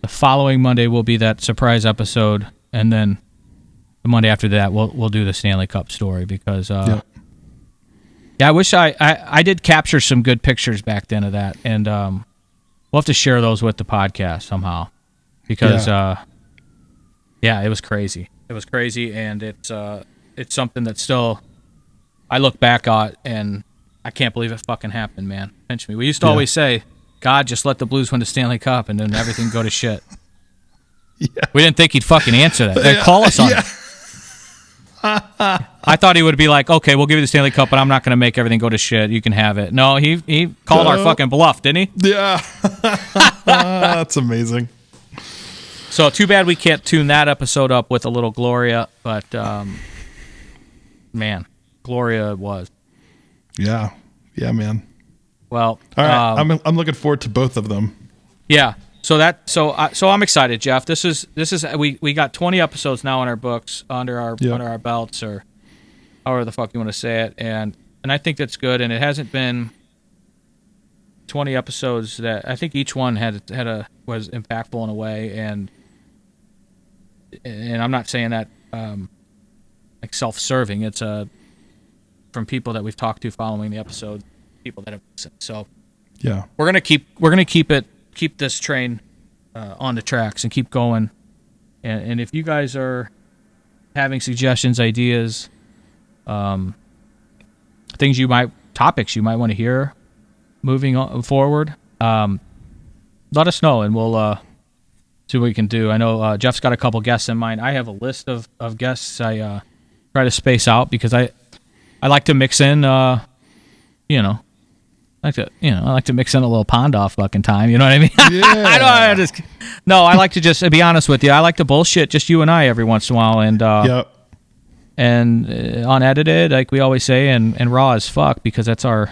The following Monday will be that surprise episode, and then the Monday after that, we'll do the Stanley Cup story because. Yeah, I wish I did capture some good pictures back then of that, and we'll have to share those with the podcast somehow because it was crazy. It was crazy, and it's something that still I look back at and I can't believe it fucking happened, man. Pinch me. We used to always say, God, just let the Blues win the Stanley Cup and then everything go to shit. Yeah. We didn't think he'd fucking answer that. They'd call us on it. I thought he would be like, okay, we'll give you the Stanley Cup, but I'm not going to make everything go to shit. You can have it. No, he called our fucking bluff, didn't he? Yeah. That's amazing. So too bad we can't tune that episode up with a little Gloria, but man, Gloria was. Yeah. Yeah, man. Well, all right. I'm looking forward to both of them. Yeah. So I'm excited, Jeff. This is we got 20 episodes now in our books under our belts, or however the fuck you want to say it, and I think that's good. And it hasn't been 20 episodes that I think each one was impactful in a way, and I'm not saying that like self-serving. It's from people that we've talked to following the episode, people that have listened. So yeah, we're gonna keep this train on the tracks and keep going. And if you guys are having suggestions, ideas, topics you might want to hear moving on forward, let us know and we'll see what we can do. I know Jeff's got a couple guests in mind. I have a list of guests I try to space out because I like to mix in, I like to mix in a little pond off fucking time. You know what I mean? Yeah. I like to just be honest with you. I like to bullshit just you and I every once in a while, and and unedited, like we always say, and raw as fuck because that's our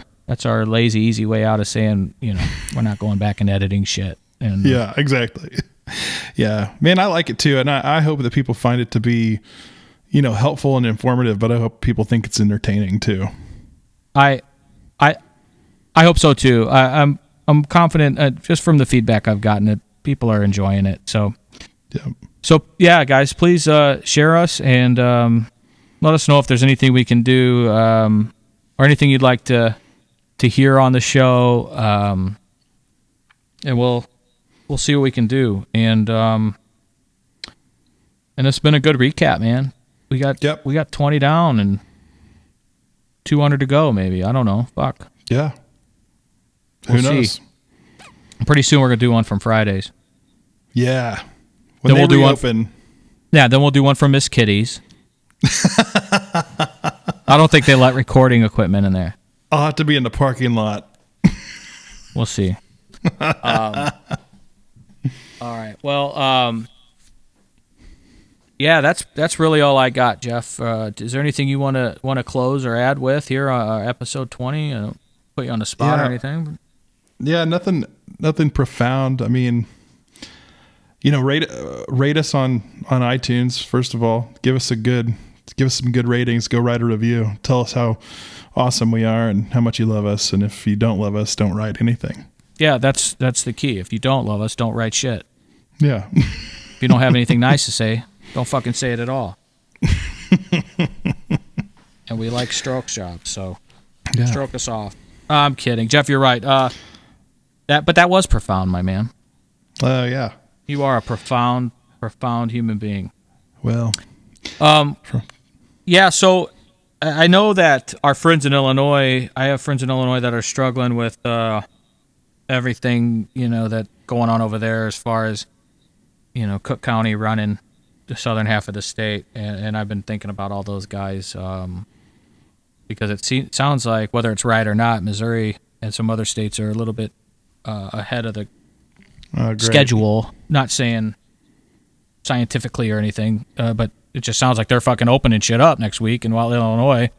lazy, easy way out of saying we're not going back and editing shit. And yeah, exactly. Yeah, man, I like it too, and I hope that people find it to be helpful and informative. But I hope people think it's entertaining too. I hope so too. I'm confident just from the feedback I've gotten that people are enjoying it. So, guys, please share us and let us know if there's anything we can do or anything you'd like to hear on the show, and we'll see what we can do. And it's been a good recap, man. We got 20 down and 200 to go, maybe. I don't know. Fuck. Yeah. We'll Who knows? see. Pretty soon we're gonna do one from Fridays. Yeah. Then we'll do one. Reopen. Yeah, then we'll do one from Miss Kitty's. I don't think they let recording equipment in there. I'll have to be in the parking lot. We'll see. All right. Well, yeah, that's really all I got, Jeff. Is there anything you want to close or add with here on episode 20? I don't put you on the spot or anything. Yeah, nothing profound. I mean, rate us on iTunes first of all. Give us some good ratings. Go write a review. Tell us how awesome we are and how much you love us. And if you don't love us, don't write anything. Yeah, that's the key. If you don't love us, don't write shit. Yeah. If you don't have anything nice to say, don't fucking say it at all. And we like stroke jobs, so stroke us off. I'm kidding, Jeff. You're right. That was profound, my man. Yeah. You are a profound human being. Well. Yeah. So I know that our friends in Illinois. I have friends in Illinois that are struggling with everything that going on over there as far as Cook County running the southern half of the state, and I've been thinking about all those guys because it sounds like, whether it's right or not, Missouri and some other states are a little bit ahead of the schedule. Not saying scientifically or anything, but it just sounds like they're fucking opening shit up next week, and while Illinois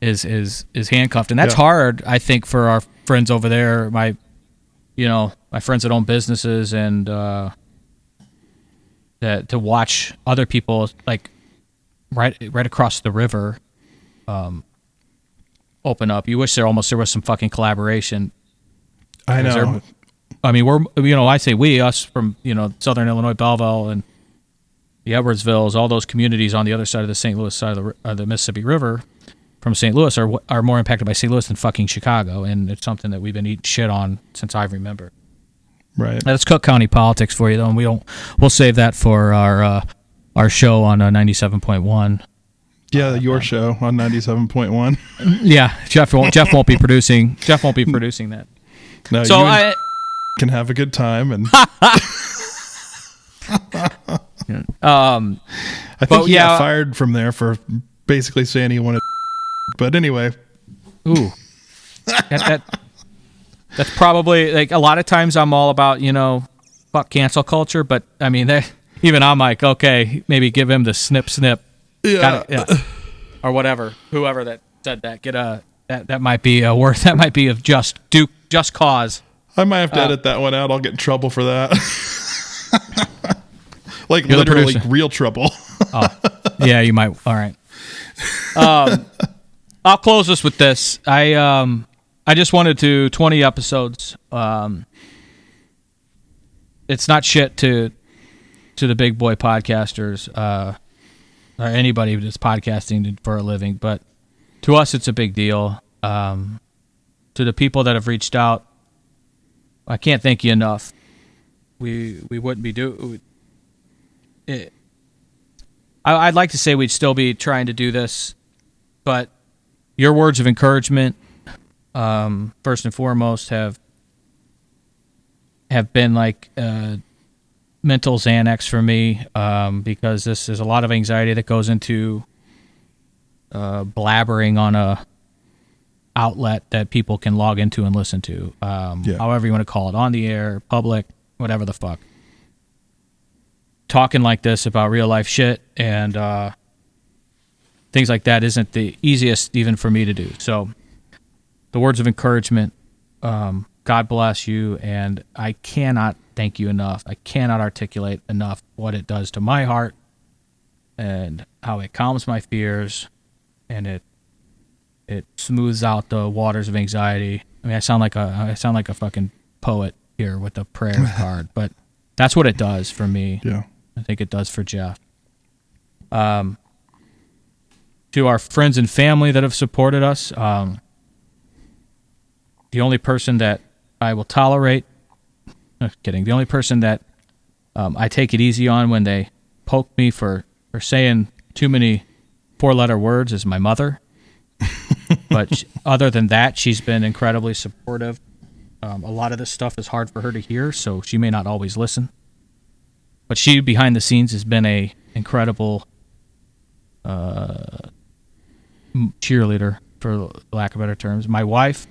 is handcuffed, and that's hard, I think, for our friends over there. My friends that own businesses and to watch other people like right across the river open up. You wish there was some fucking collaboration. I know. I mean, I say we, us from Southern Illinois, Belleville, and the Edwardsvilles, all those communities on the other side of the St. Louis side of the Mississippi River from St. Louis are more impacted by St. Louis than fucking Chicago, and it's something that we've been eating shit on since I remember. Right. That's Cook County politics for you, though, and we'll save that for our show on 97.1. Yeah, your show on 97.1. Yeah, Jeff won't be producing. Jeff won't be producing that. No, so I can have a good time, and I think he got fired from there for basically saying he wanted. But anyway, ooh, that's probably, like, a lot of times I'm all about fuck cancel culture, but I mean, even I'm like, okay, maybe give him the snip, yeah. Or whatever, whoever that said that, get a that might be a worth, that might be of just cause. I might have to edit that one out. I'll get in trouble for that. Like, You're literally real trouble. Oh, yeah, you might. All right. I'll close this with this. I just wanted to 20 episodes. It's not shit to the big boy podcasters or anybody that's podcasting for a living, but to us it's a big deal. To the people that have reached out, I can't thank you enough. We wouldn't be doing it. I'd like to say we'd still be trying to do this, but your words of encouragement, first and foremost, have been like mental Xanax for me, because this is a lot of anxiety that goes into blabbering on a outlet that people can log into and listen to, however you want to call it, on the air, public, whatever the fuck. Talking like this about real life shit and things like that isn't the easiest even for me to do. So the words of encouragement, God bless you, and I cannot thank you enough. I cannot articulate enough what it does to my heart and how it calms my fears, and it smooths out the waters of anxiety. I mean, I sound like a fucking poet here with a prayer card, but that's what it does for me. Yeah. I think it does for Jeff. To our friends and family that have supported us, the only person that I will tolerate, no, kidding, the only person that I take it easy on when they poke me for saying too many 4-letter words is my mother. But other than that, she's been incredibly supportive. A lot of this stuff is hard for her to hear, so she may not always listen. But she, behind the scenes, has been a incredible cheerleader, for lack of better terms. My wife,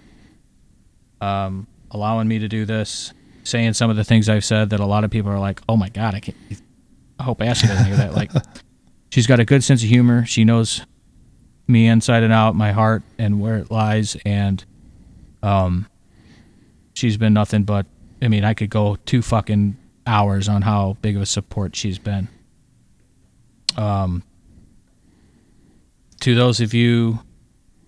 allowing me to do this, saying some of the things I've said that a lot of people are like, oh my God, I hope Ashley doesn't hear that. Like, she's got a good sense of humor. She knows me inside and out, my heart and where it lies. And she's been nothing but, I mean, I could go 2 fucking hours on how big of a support she's been. To those of you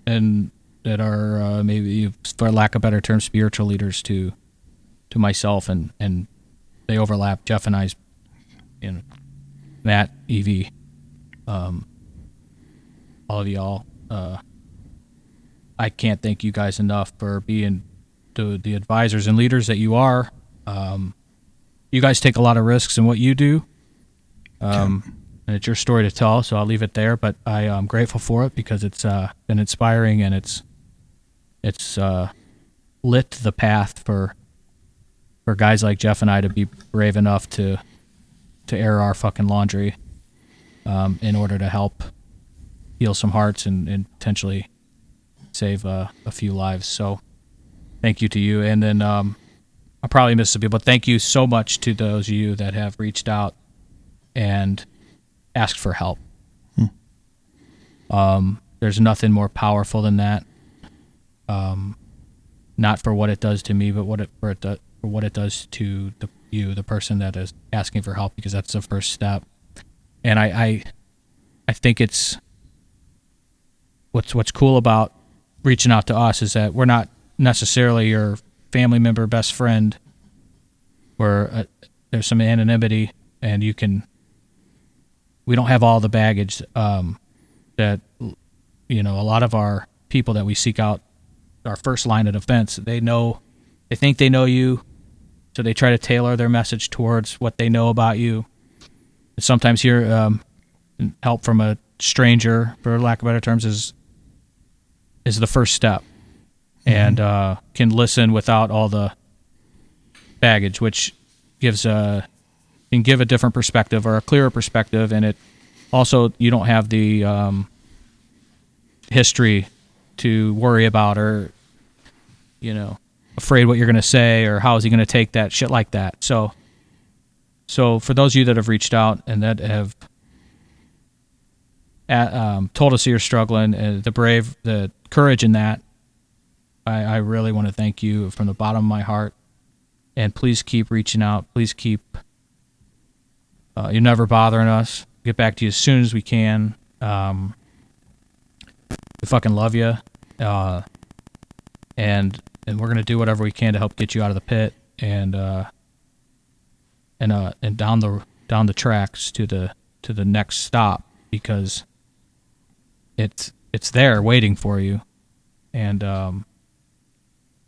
and that are maybe, for lack of better terms, spiritual leaders to myself, and they overlap. Jeff and I's, Matt, Evie, all of y'all. I can't thank you guys enough for being the advisors and leaders that you are. You guys take a lot of risks in what you do. And it's your story to tell, so I'll leave it there. But I am grateful for it because it's been inspiring, and it's lit the path for guys like Jeff and I to be brave enough to air our fucking laundry in order to help heal some hearts and potentially save a few lives. So thank you to you. And then I probably missed some people, but thank you so much to those of you that have reached out and asked for help. There's nothing more powerful than that. Not for what it does to me, but for what it does to the person that is asking for help, because that's the first step. And I think it's what's cool about reaching out to us is that we're not necessarily your family member, best friend, where there's some anonymity, and we don't have all the baggage that a lot of our people that we seek out, our first line of defense, they think they know you, so they try to tailor their message towards what they know about you. And sometimes hear help from a stranger, for lack of better terms, is the first step, and can listen without all the baggage, which can give a different perspective or a clearer perspective. And it also, you don't have the history to worry about, or afraid what you're going to say, or how is he going to take that, shit like that. So for those of you that have reached out and that have told us you're struggling, the courage in that, I really want to thank you from the bottom of my heart. And please keep reaching out. Please keep, you're never bothering us. Get back to you as soon as we can. We fucking love you. And we're going to do whatever we can to help get you out of the pit and down the tracks to the next stop, because it's there waiting for you. And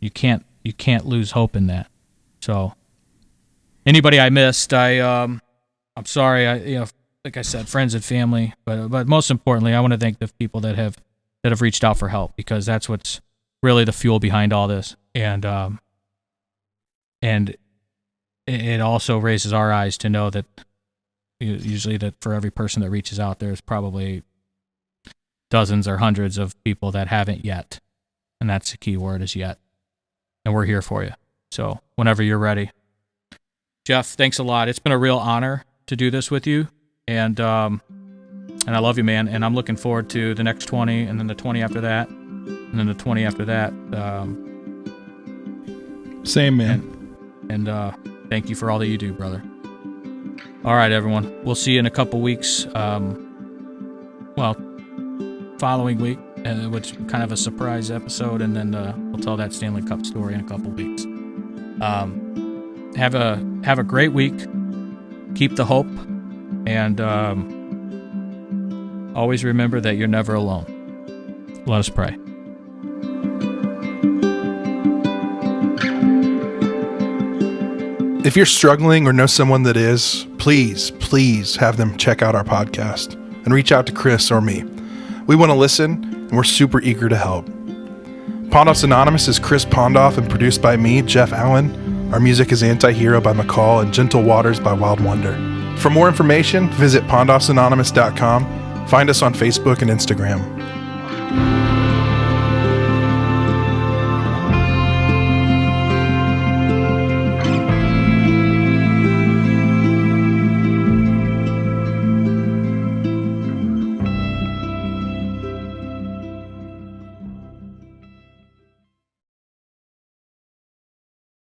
you can't lose hope in that. So anybody I missed, I'm sorry. Like I said, friends and family, but most importantly, I want to thank the people that have reached out for help, because that's what's really the fuel behind all this. And it also raises our eyes to know that usually that for every person that reaches out, there's probably dozens or hundreds of people that haven't yet. And that's the key word, is yet. And we're here for you. So whenever you're ready. Jeff, thanks a lot. It's been a real honor to do this with you. And I love you, man. And I'm looking forward to the next 20, and then the 20 after that, and then the 20 after that. Same, man. And thank you for all that you do, brother. All right, everyone. We'll see you in a couple weeks. Following week, which is kind of a surprise episode, and then we'll tell that Stanley Cup story in a couple weeks. Have a great week. Keep the hope, and Always remember that you're never alone. Let us pray. If you're struggling or know someone that is, please have them check out our podcast and reach out to Chris or me. We want to listen, and we're super eager to help. Pondoff's Anonymous is Chris Pondoff and produced by me, Jeff Allen. Our music is Anti-Hero by McCall and Gentle Waters by Wild Wonder. For more information, visit pondoffsanonymous.com. Find us on Facebook and Instagram.